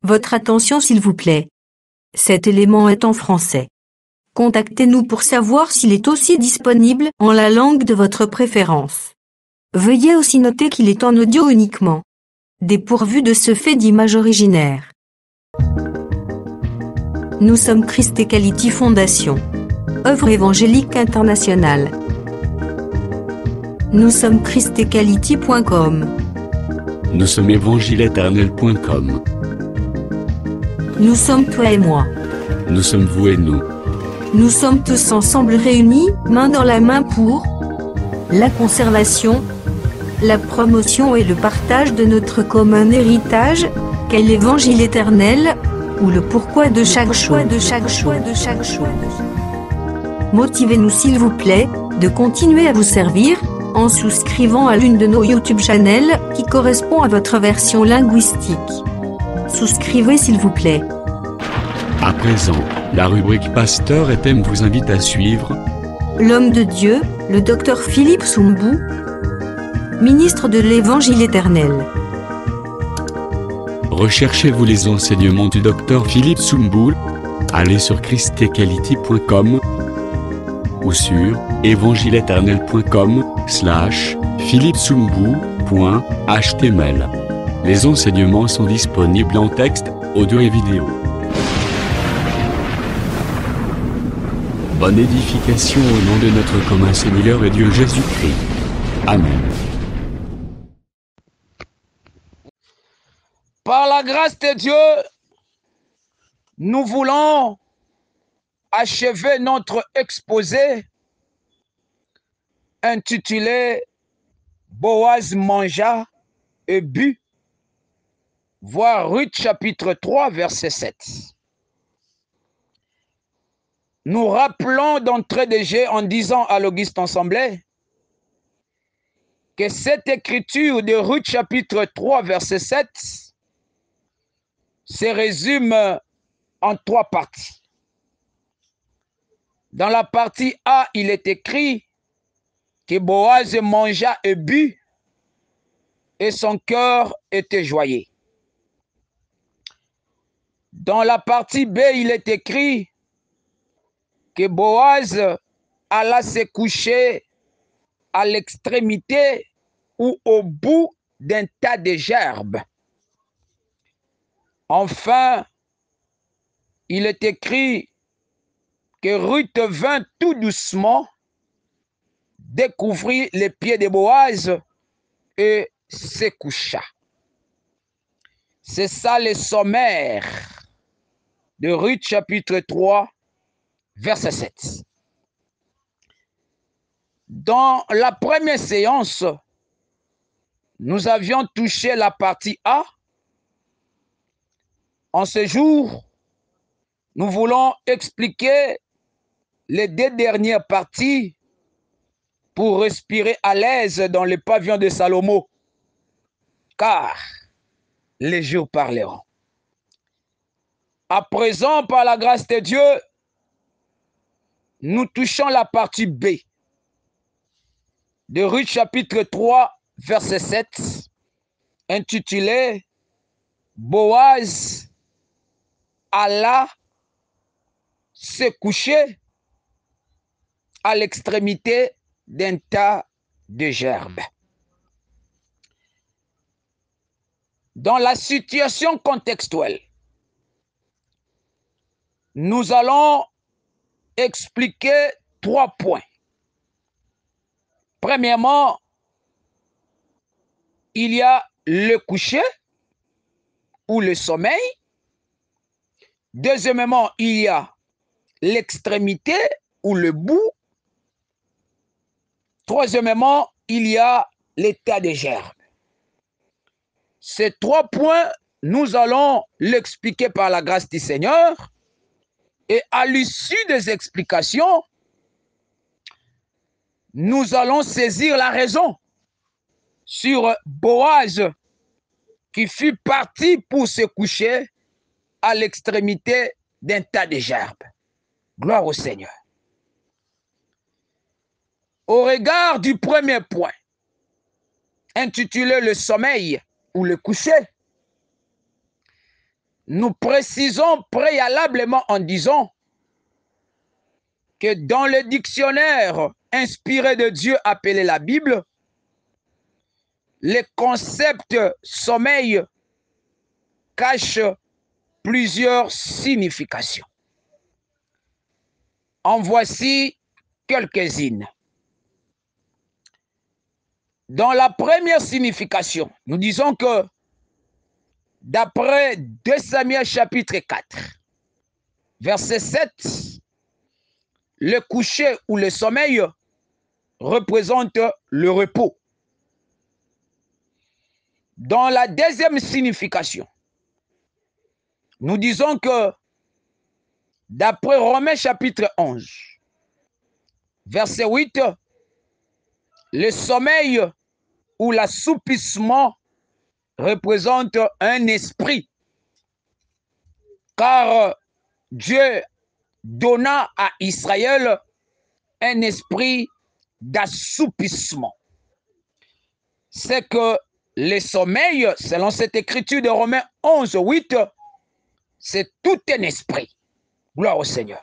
Votre attention s'il vous plaît. Cet élément est en français. Contactez-nous pour savoir s'il est aussi disponible en la langue de votre préférence. Veuillez aussi noter qu'il est en audio uniquement. Dépourvu de ce fait d'image originaire. Nous sommes Christ Equality Fondation. Œuvre évangélique internationale. Nous sommes christequality.com. Nous sommes évangile-éternel.com. Nous sommes toi et moi. Nous sommes vous et nous. Nous sommes tous ensemble réunis, main dans la main pour la conservation, la promotion et le partage de notre commun héritage, qu'est l'évangile éternel, ou le pourquoi de chaque chose. Motivez-nous s'il vous plaît, de continuer à vous servir, en souscrivant à l'une de nos YouTube channels, qui correspond à votre version linguistique. Souscrivez s'il vous plaît. À présent, la rubrique Pasteur et thème vous invite à suivre L'homme de Dieu, le docteur Philippe Soumbou, ministre de l'Évangile éternel. Recherchez-vous les enseignements du docteur Philippe Soumbou. Allez sur christequality.com ou sur évangile-éternel.com/philippesoumbou.html. Les enseignements sont disponibles en texte, audio et vidéo. Bonne édification au nom de notre commun Seigneur et Dieu Jésus-Christ. Amen. Par la grâce de Dieu, nous voulons achever notre exposé intitulé Boaz mangea et but, voir Ruth chapitre 3 verset 7. Nous rappelons d'entrée de jeu en disant à l'Auguste Assemblée que cette écriture de Ruth chapitre 3 verset 7 se résume en 3 parties. Dans la partie A, il est écrit que Boaz mangea et but et son cœur était joyeux. Dans la partie B, il est écrit que Boaz alla se coucher à l'extrémité ou au bout d'un tas de gerbes. Enfin, il est écrit que Ruth vint tout doucement découvrir les pieds de Boaz et se coucha. C'est ça le sommaire de Ruth chapitre 3, verset 7. Dans la première séance, nous avions touché la partie A. En ce jour, nous voulons expliquer les 2 dernières parties pour respirer à l'aise dans le pavillon de Salomon, car les jours parleront. À présent, par la grâce de Dieu, nous touchons la partie B de Ruth chapitre 3, verset 7, intitulée Boaz alla se coucher à l'extrémité d'un tas de gerbes. Dans la situation contextuelle, nous allons expliquer 3 points. Premièrement, il y a le coucher ou le sommeil. Deuxièmement, il y a l'extrémité ou le bout. Troisièmement, il y a l'état des gerbes. Ces 3 points, nous allons l'expliquer par la grâce du Seigneur. Et à l'issue des explications, nous allons saisir la raison sur Boaz qui fut parti pour se coucher à l'extrémité d'un tas de gerbes. Gloire au Seigneur. Au regard du premier point, intitulé le sommeil ou le coucher, nous précisons préalablement en disant que dans le dictionnaire inspiré de Dieu appelé la Bible, les concepts sommeil cachent plusieurs significations. En voici quelques-unes. Dans la première signification, nous disons que d'après 2 Samuel chapitre 4, verset 7, le coucher ou le sommeil représente le repos. Dans la deuxième signification, nous disons que d'après Romains chapitre 11, verset 8, le sommeil ou l'assoupissement représente un esprit, car Dieu donna à Israël un esprit d'assoupissement. C'est que le sommeil, selon cette écriture de Romains 11, 8, c'est tout un esprit. Gloire au Seigneur.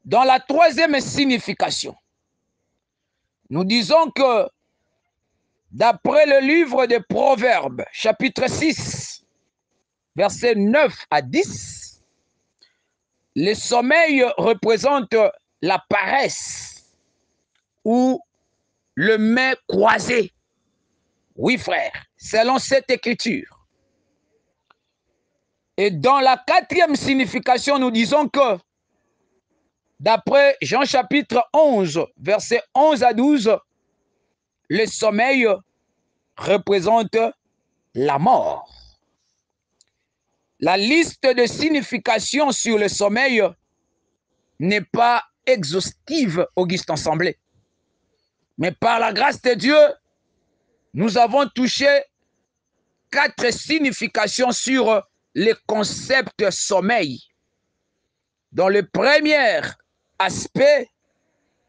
Dans la troisième signification, nous disons que d'après le livre des Proverbes, chapitre 6, versets 9 à 10, le sommeil représente la paresse ou le main croisé. Oui, frère, selon cette écriture. Et dans la quatrième signification, nous disons que d'après Jean chapitre 11, versets 11 à 12, le sommeil représente la mort. La liste de significations sur le sommeil n'est pas exhaustive, Auguste Ensemblé. Mais par la grâce de Dieu, nous avons touché 4 significations sur le concept sommeil. Dans le premier aspect,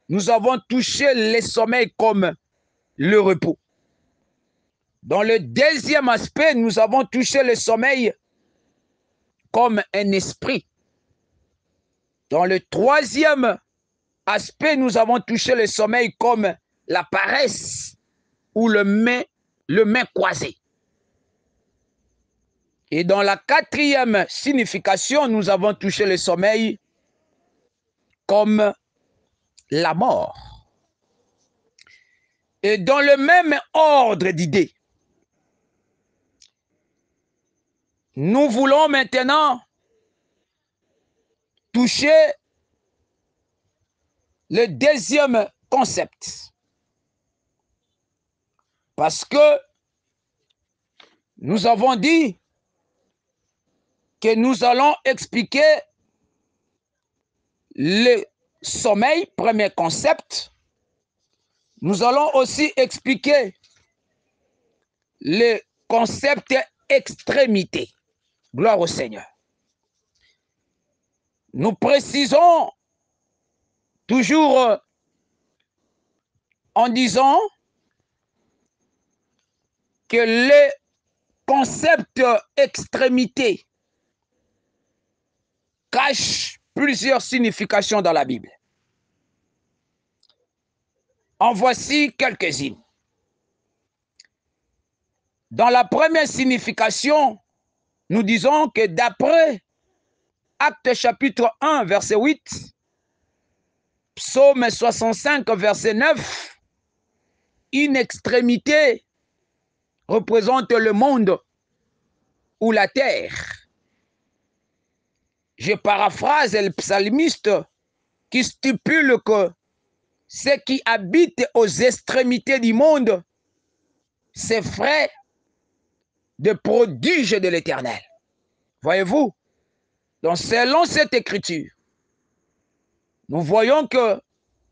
nous avons touché le sommeil comme le repos. Dans le deuxième aspect, nous avons touché le sommeil comme un esprit. Dans le troisième aspect, nous avons touché le sommeil comme la paresse ou le main croisé. Et dans la quatrième signification, nous avons touché le sommeil comme la mort. Et dans le même ordre d'idées, nous voulons maintenant toucher le deuxième concept. Parce que nous avons dit que nous allons expliquer le sommeil, premier concept. Nous allons aussi expliquer le concept extrémité. Gloire au Seigneur. Nous précisons toujours en disant que le concept extrémité cache plusieurs significations dans la Bible. En voici quelques-unes. Dans la première signification, nous disons que d'après Actes chapitre 1, verset 8, Psaume 65, verset 9, une extrémité représente le monde ou la terre. Je paraphrase le psalmiste qui stipule que ceux qui habitent aux extrémités du monde, c'est frais de prodiges de l'Éternel. Voyez-vous? Donc, selon cette écriture, nous voyons que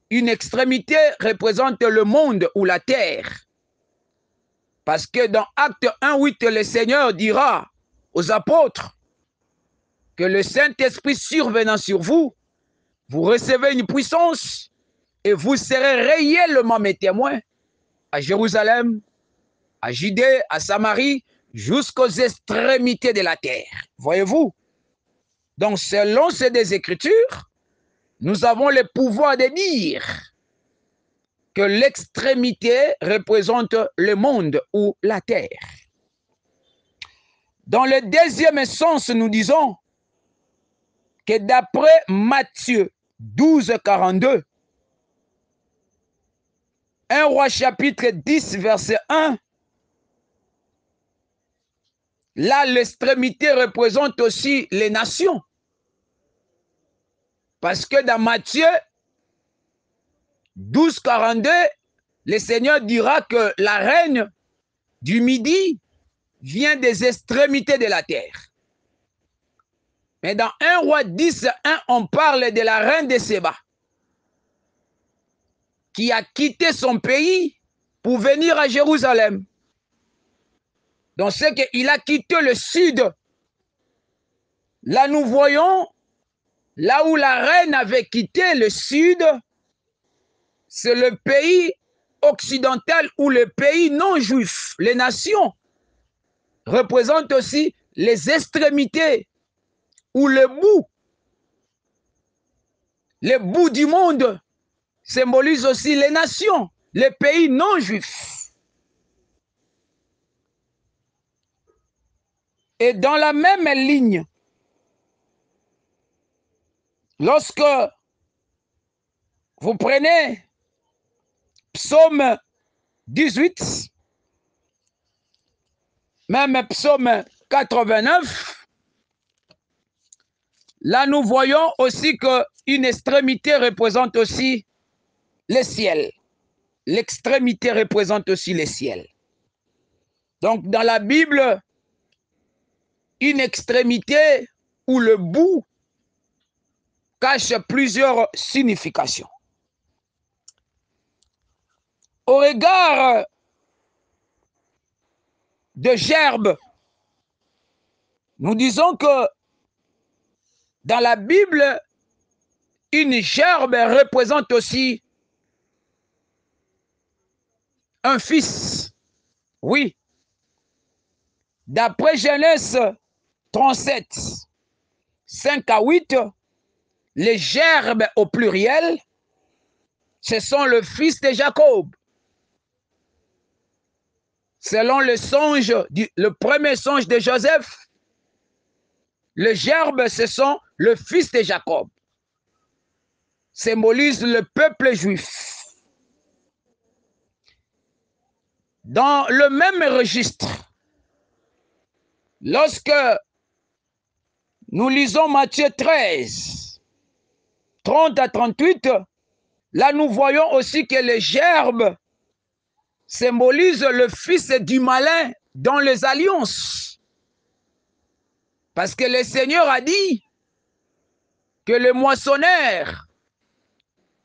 une extrémité représente le monde ou la terre. Parce que dans Acte 1:8, le Seigneur dira aux apôtres que le Saint-Esprit survenant sur vous, vous recevez une puissance et vous serez réellement mes témoins à Jérusalem, à Judée, à Samarie, jusqu'aux extrémités de la terre. Voyez-vous? Donc, selon ces deux Écritures, nous avons le pouvoir de dire que l'extrémité représente le monde ou la terre. Dans le deuxième sens, nous disons que d'après Matthieu 12, 42, 1 Roi chapitre 10, verset 1, là, l'extrémité représente aussi les nations. Parce que dans Matthieu 12, 42, le Seigneur dira que la reine du Midi vient des extrémités de la terre. Mais dans 1 Roi 10, 1, on parle de la reine de Séba, qui a quitté son pays pour venir à Jérusalem. Donc c'est qu'il a quitté le sud. Là, nous voyons, là où la reine avait quitté le sud, c'est le pays occidental ou le pays non juif. Les nations représentent aussi les extrémités ou le bout. Le bout du monde symbolise aussi les nations, les pays non juifs. Et dans la même ligne, lorsque vous prenez Psaume 18, même Psaume 89, là nous voyons aussi qu'une extrémité représente aussi le ciel. L'extrémité représente aussi le ciel. Donc dans la Bible, une extrémité ou le bout cache plusieurs significations. Au regard de gerbe, nous disons que dans la Bible, une gerbe représente aussi un fils. Oui. D'après Genèse 37, 5 à 8, les gerbes au pluriel, ce sont le fils de Jacob. Selon le songe, le premier songe de Joseph, les gerbes, ce sont le fils de Jacob. Symbolise le peuple juif. Dans le même registre, lorsque nous lisons Matthieu 13, 30 à 38, là nous voyons aussi que les gerbes symbolisent le fils du malin dans les alliances. Parce que le Seigneur a dit que le moissonneur,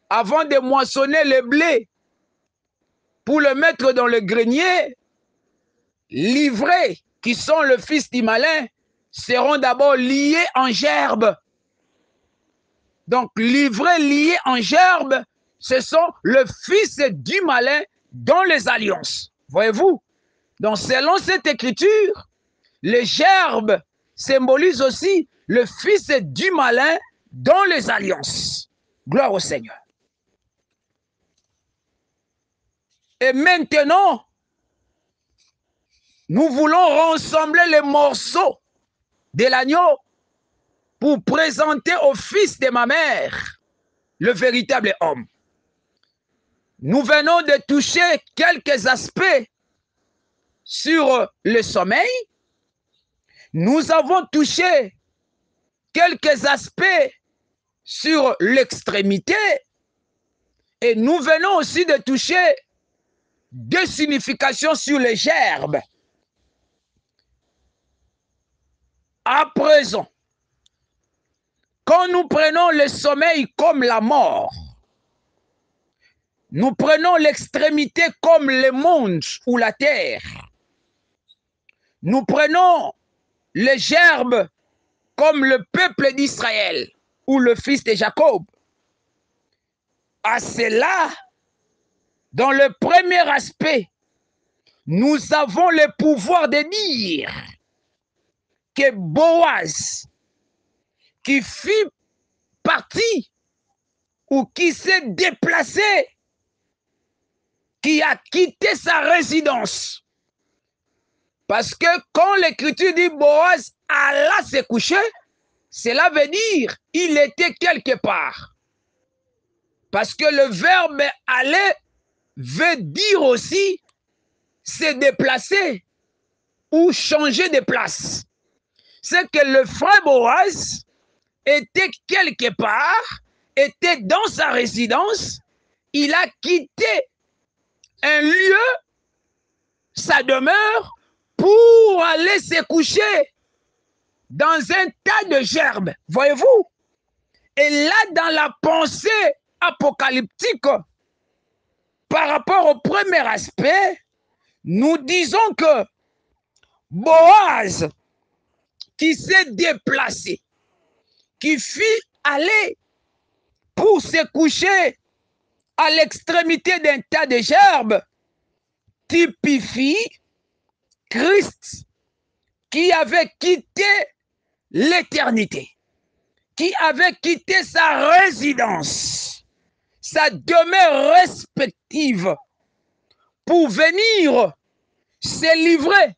avant de moissonner le blé, pour le mettre dans le grenier, l'ivré, qui sont le fils du malin, seront d'abord liés en gerbe. Donc l'ivré lié en gerbe, ce sont le fils du malin dans les alliances. Voyez-vous? Donc selon cette écriture, les gerbes symbolisent aussi le fils du malin dans les alliances. Gloire au Seigneur. Et maintenant, nous voulons rassembler les morceaux de l'agneau pour présenter au fils de ma mère le véritable homme. Nous venons de toucher quelques aspects sur le sommeil. Nous avons touché quelques aspects sur l'extrémité. Et nous venons aussi de toucher deux significations sur les gerbes. À présent, quand nous prenons le sommeil comme la mort, nous prenons l'extrémité comme le monde ou la terre, nous prenons les gerbes comme le peuple d'Israël ou le fils de Jacob. À cela, dans le premier aspect, nous avons le pouvoir de dire que Boaz, qui fit partie ou qui s'est déplacé, qui a quitté sa résidence. Parce que quand l'Écriture dit Boaz alla se coucher, cela veut dire il était quelque part. Parce que le verbe aller veut dire aussi se déplacer ou changer de place. C'est que le frère Boaz était quelque part, était dans sa résidence, il a quitté un lieu, sa demeure, pour aller se coucher dans un tas de gerbes. Voyez-vous? Et là, dans la pensée apocalyptique, par rapport au premier aspect, nous disons que Boaz, qui s'est déplacé, qui fit aller pour se coucher à l'extrémité d'un tas de gerbes, typifie Christ qui avait quitté l'éternité, qui avait quitté sa résidence, sa demeure respective, pour venir se livrer.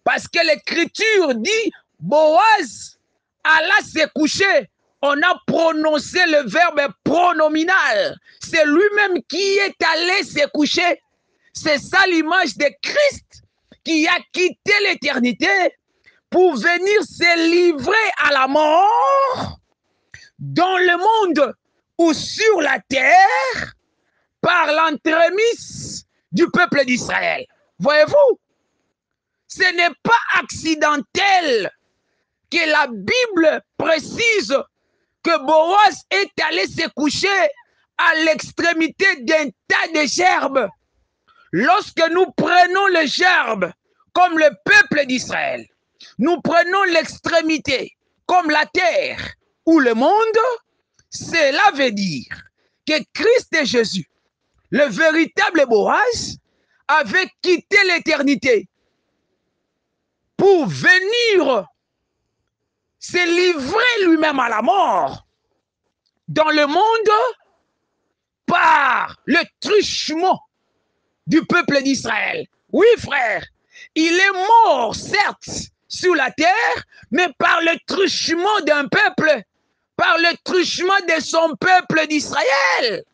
Parce que l'Écriture dit, Boaz alla se coucher. On a prononcé le verbe pronominal. C'est lui-même qui est allé se coucher. C'est ça l'image de Christ qui a quitté l'éternité pour venir se livrer à la mort dans le monde ou sur la terre par l'entremise du peuple d'Israël. Voyez-vous, ce n'est pas accidentel que la Bible précise que Boaz est allé se coucher à l'extrémité d'un tas de gerbes. Lorsque nous prenons les gerbes comme le peuple d'Israël, nous prenons l'extrémité comme la terre ou le monde, cela veut dire que Christ et Jésus, le véritable Boaz, avait quitté l'éternité pour venir se livrer lui-même à la mort dans le monde par le truchement du peuple d'Israël. Oui, frère, il est mort, certes, sur la terre, mais par le truchement d'un peuple, par le truchement de son peuple d'Israël.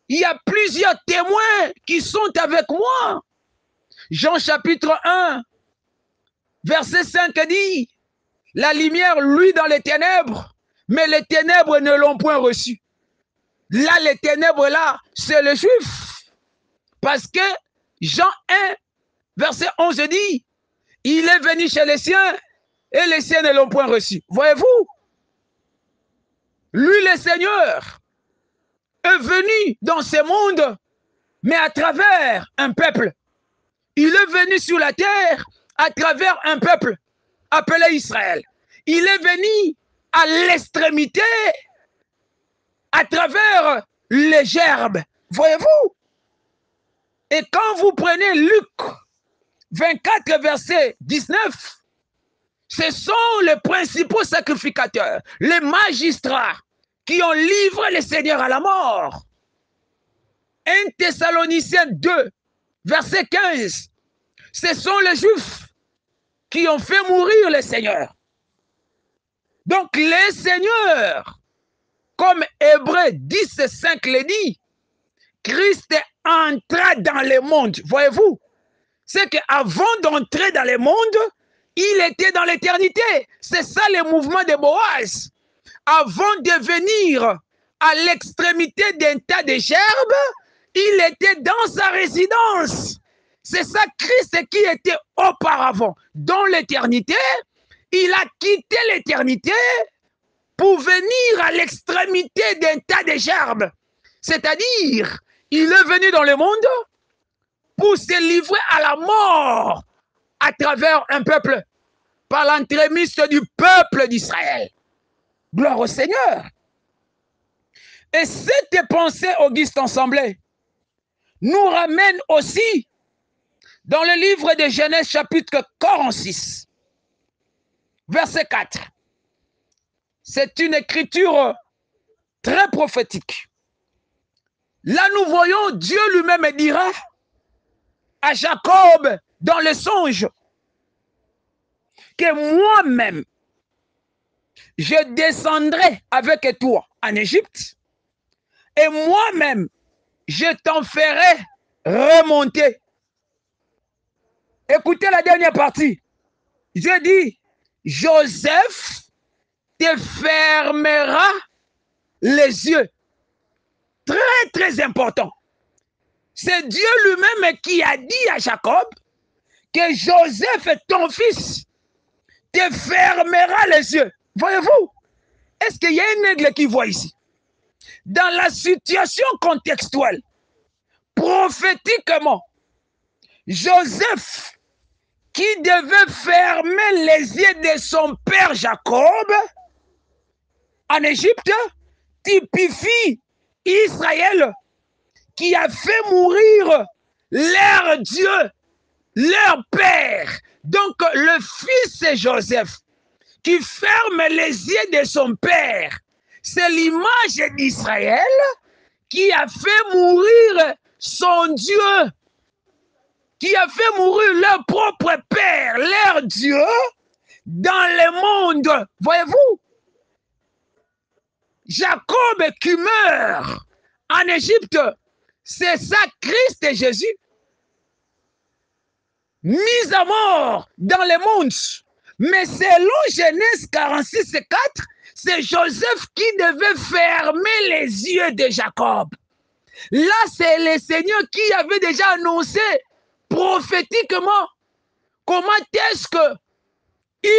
Il y a plusieurs témoins qui sont avec moi. Jean chapitre 1, verset 5 dit, la lumière luit dans les ténèbres, mais les ténèbres ne l'ont point reçu. Là, les ténèbres, là, c'est le juif. Parce que Jean 1, verset 11 dit, il est venu chez les siens et les siens ne l'ont point reçu. Voyez-vous? Lui, le Seigneur, est venu dans ce monde, mais à travers un peuple. Il est venu sur la terre à travers un peuple appelé Israël. Il est venu à l'extrémité à travers les gerbes. Voyez-vous? Et quand vous prenez Luc 24, verset 19, ce sont les principaux sacrificateurs, les magistrats qui ont livré le Seigneur à la mort. 1 Thessaloniciens 2, verset 15, ce sont les Juifs qui ont fait mourir le Seigneur. Donc les seigneurs, comme Hébreux 10, 5 le dit, Christ entra dans le monde. Voyez-vous, c'est qu'avant d'entrer dans le monde, il était dans l'éternité. C'est ça le mouvement de Boaz. Avant de venir à l'extrémité d'un tas de gerbes, il était dans sa résidence. C'est ça Christ qui était auparavant dans l'éternité. Il a quitté l'éternité pour venir à l'extrémité d'un tas de gerbes. C'est-à-dire, il est venu dans le monde pour se livrer à la mort à travers un peuple, par l'entremise du peuple d'Israël. Gloire au Seigneur. Et cette pensée, Auguste Ensemblé, nous ramène aussi Dans le livre de Genèse chapitre 46, verset 4. C'est une écriture très prophétique. Là, nous voyons Dieu lui-même dira à Jacob dans le songe que moi-même, je descendrai avec toi en Égypte et moi-même, je t'en ferai remonter. Écoutez la dernière partie. Je dis, Joseph te fermera les yeux. Très, très important. C'est Dieu lui-même qui a dit à Jacob que Joseph, ton fils, te fermera les yeux. Voyez-vous? Est-ce qu'il y a un aigle qui voit ici? Dans la situation contextuelle, prophétiquement, Joseph, qui devait fermer les yeux de son père Jacob en Égypte, typifie Israël qui a fait mourir leur Dieu, leur père. Donc le fils de Joseph qui ferme les yeux de son père, c'est l'image d'Israël qui a fait mourir son Dieu, qui a fait mourir leur propre père, leur Dieu, dans le monde. Voyez-vous? Jacob qui meurt en Égypte, c'est ça Christ et Jésus, mis à mort dans le monde. Mais selon Genèse 46 et 4, c'est Joseph qui devait fermer les yeux de Jacob. Là, c'est le Seigneur qui avait déjà annoncé prophétiquement comment est-ce que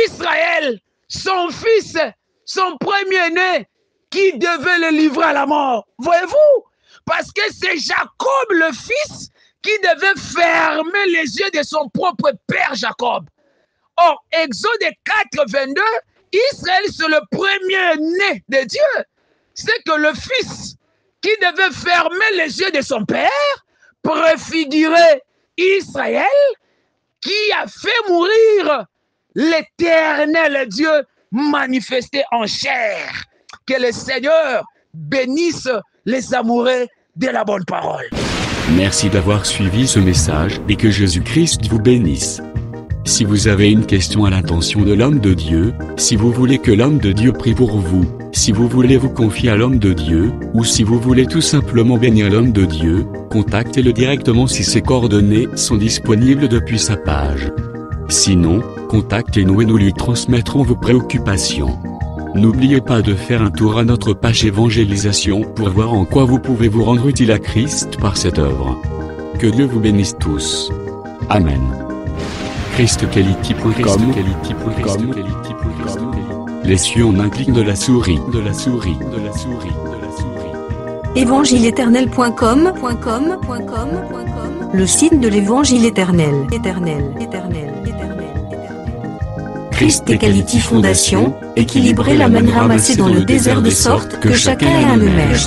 Israël, son fils, son premier-né, qui devait le livrer à la mort. Voyez-vous? Parce que c'est Jacob le fils qui devait fermer les yeux de son propre père Jacob. Or, Exode 4, 22, Israël c'est le premier-né de Dieu. C'est que le fils qui devait fermer les yeux de son père préfigurait Israël qui a fait mourir l'éternel Dieu manifesté en chair. Que le Seigneur bénisse les amoureux de la bonne parole. Merci d'avoir suivi ce message et que Jésus-Christ vous bénisse. Si vous avez une question à l'intention de l'homme de Dieu, si vous voulez que l'homme de Dieu prie pour vous, si vous voulez vous confier à l'homme de Dieu, ou si vous voulez tout simplement bénir l'homme de Dieu, contactez-le directement si ses coordonnées sont disponibles depuis sa page. Sinon, contactez-nous et nous lui transmettrons vos préoccupations. N'oubliez pas de faire un tour à notre page évangélisation pour voir en quoi vous pouvez vous rendre utile à Christ par cette œuvre. Que Dieu vous bénisse tous. Amen. ChristQuality.com. Les cieux en un clic de la souris. Évangile-éternel.com, le site de l'Évangile éternel. Christ et Quality Fondation, équilibrer la manne ramassée dans le désert de sorte que chacun ait un le maire.